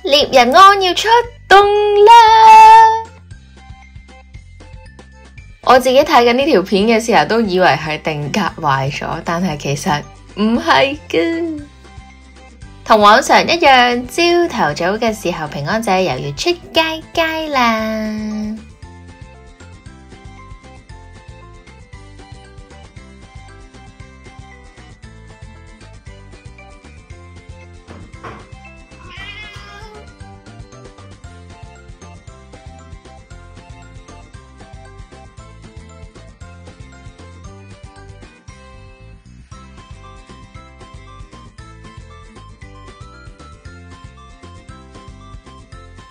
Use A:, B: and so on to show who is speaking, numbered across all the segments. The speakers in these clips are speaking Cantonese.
A: 獵人安要出動啦！我自己睇緊呢條片嘅時候都以為係定格壞咗，但係其實唔係嘅。同往常一樣，朝頭早嘅時候，平安仔又要出街啦。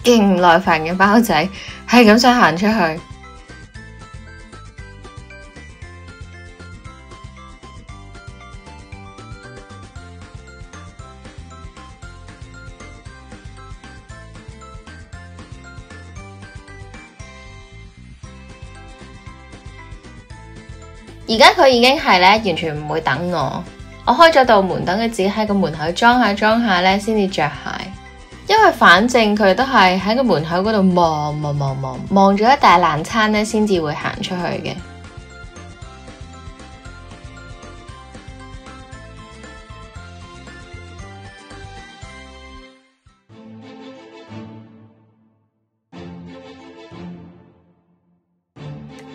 A: 勁唔耐煩嘅包仔，係咁想行出去。而家佢已經係咧，完全唔會等我。我開咗道門，等佢自己喺個門口裝下咧，先至着鞋。因為反正佢都係喺個門口嗰度望咗一大爛餐咧，先至會行出去嘅。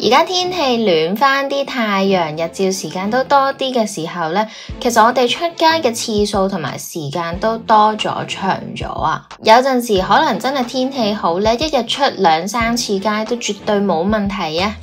A: 而家天氣暖返啲，太陽日照時間都多啲嘅時候呢，其實我哋出街嘅次數同埋時間都多咗長咗啊！有陣時可能真係天氣好呢，一日出2-3次街都絕對冇問題啊！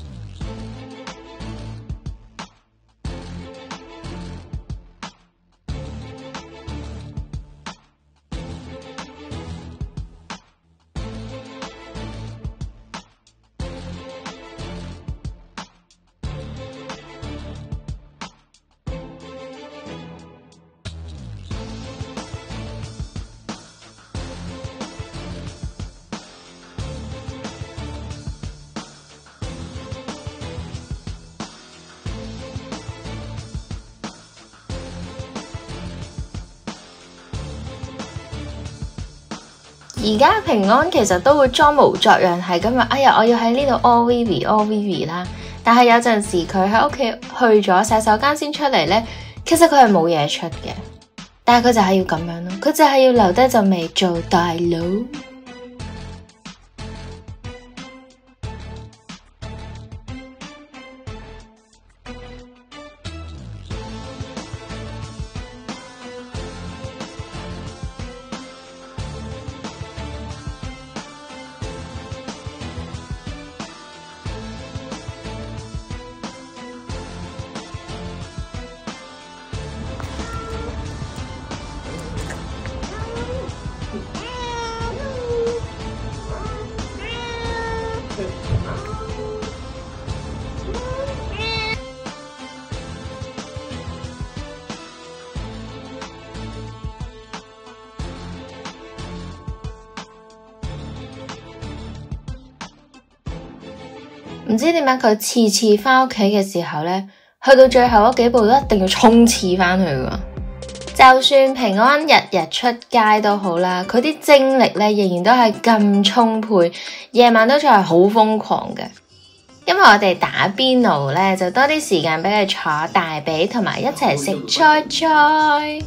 A: 而家平安其實都會裝模作樣係咁話，哎呀，我要喺呢度 all vivy 啦。但係有陣時佢喺屋企去咗洗手間先出嚟呢，其實佢係冇嘢出嘅，但係佢就係要咁樣咯，佢就係要留低陣味做大佬。唔知點解佢次次返屋企嘅時候呢，去到最後嗰幾步都一定要衝刺返去㗎。就算平安日日出街都好啦，佢啲精力呢仍然都係咁充沛，夜晚都仲係好瘋狂嘅。因為我哋打邊爐呢，就多啲時間俾佢坐大髀，同埋一齊食菜。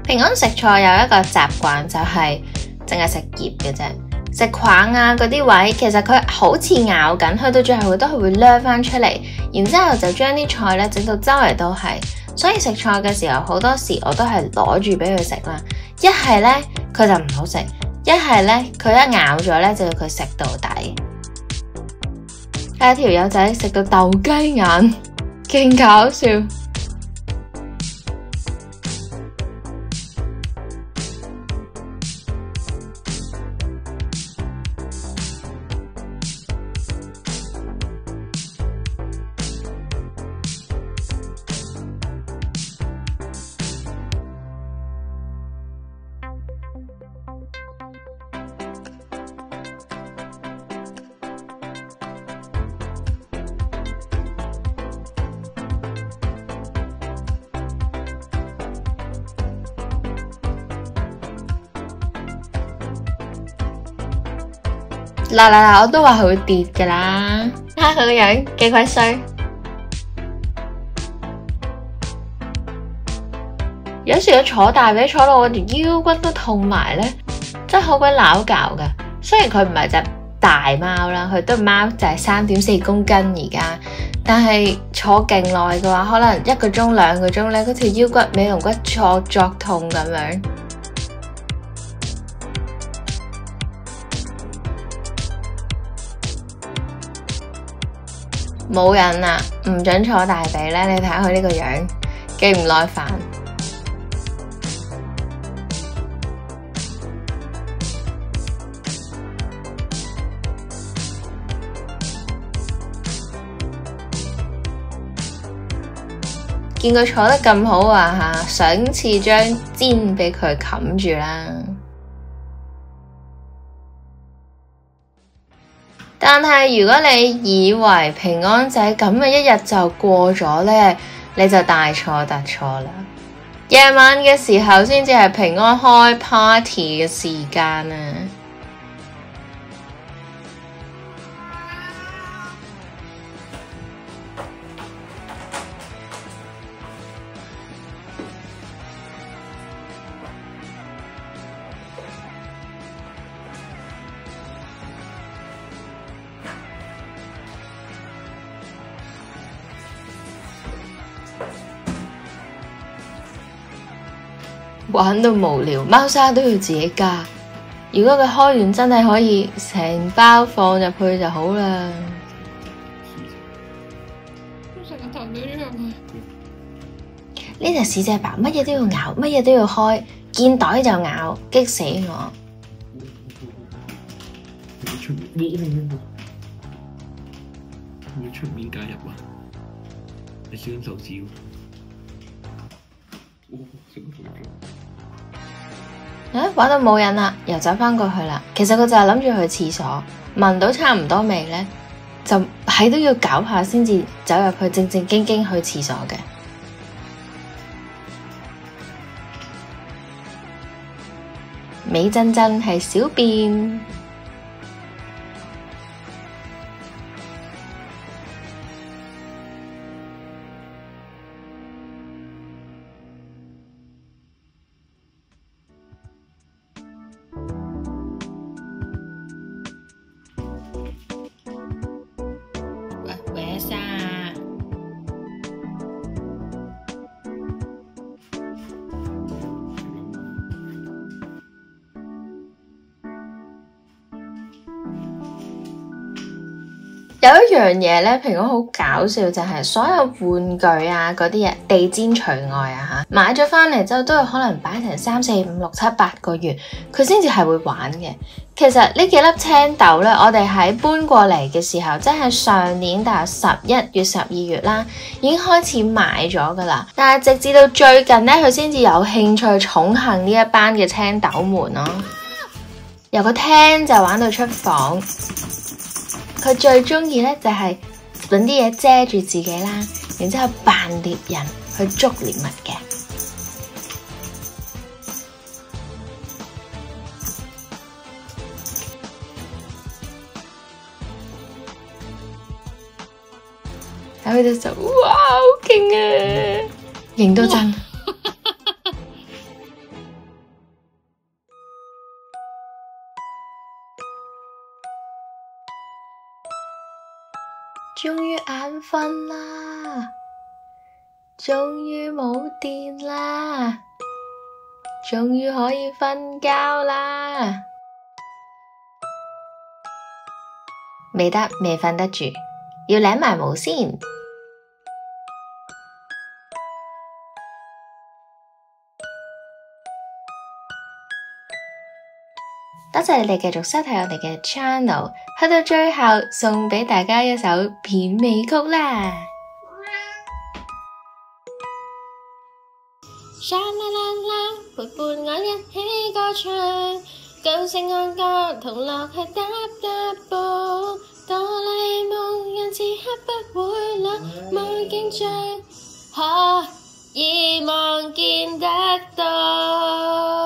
A: 平安食菜有一個習慣，就係淨係食葉嘅啫，食框啊嗰啲位，其實佢好似咬緊，去到最後佢都係會掠翻出嚟，然之後就將啲菜咧整到周圍都係，所以食菜嘅時候好多時我都係攞住俾佢食啦。一係咧佢就唔好食，一係咧佢一咬咗咧就要佢食到底。睇條友仔食到鬥雞眼，勁搞笑。嗱，我都話佢會跌噶啦，睇下佢個樣幾鬼衰。有時佢坐大髀坐到我條腰骨都痛埋咧，真係好鬼拗教噶。雖然佢唔係隻大貓啦，佢都貓就係3.4公斤而家，但係坐勁耐嘅話，可能1個鐘2個鐘咧，嗰條腰骨尾龍骨作痛咁樣。冇人啊，唔准坐大髀咧！你睇下佢呢個樣，幾唔耐煩。見佢坐得咁好啊吓，想賜張氈俾佢冚住啦。但係如果你以為平安仔咁嘅一日就過咗呢，你就大錯特錯啦。夜晚嘅時候先至係平安開 party 嘅時間啊！玩到無聊，貓砂都要自己加。如果佢開完真係可以成包放入去就好啦。呢隻屎仔爸乜嘢都要咬，乜嘢都要開，見袋就咬，激死我！
B: 要出面介入啊！你小心手指喎。
A: 玩到冇癮啦，又走返過去啦。其實佢就係諗住去廁所，聞到差唔多味呢，就係都要搞下先至走入去正正經經去廁所嘅。美珍珍係小便。有一樣嘢咧，平安好搞笑，就係所有玩具啊嗰啲嘢，地氈除外啊嚇，買咗返嚟之後都有可能擺成3、4、5、6、7、8個月，佢先至係會玩嘅。其實呢幾粒青豆咧，我哋喺搬過嚟嘅時候，即係上年大約11月、12月啦，已經開始買咗噶啦。但係直至到最近咧，佢先至有興趣寵幸呢一班嘅青豆們咯。由個廳就玩到出房。佢最中意咧就係揾啲嘢遮住自己啦，然之後扮獵人去捉獵物嘅。喺佢度就哇好勁啊，型到震。終於眼瞓啦，終於冇電啦，終於可以瞓覺啦。未得，未瞓得住，要舐埋毛先。多謝你哋繼續收睇我哋嘅 channel， 去到最後送俾大家一首片尾曲啦。沙啦啦啦，陪伴我一起歌唱，高聲安歌同樂去踏踏步，哆啦 A 夢讓此刻不會落寞景象，可以望見得到。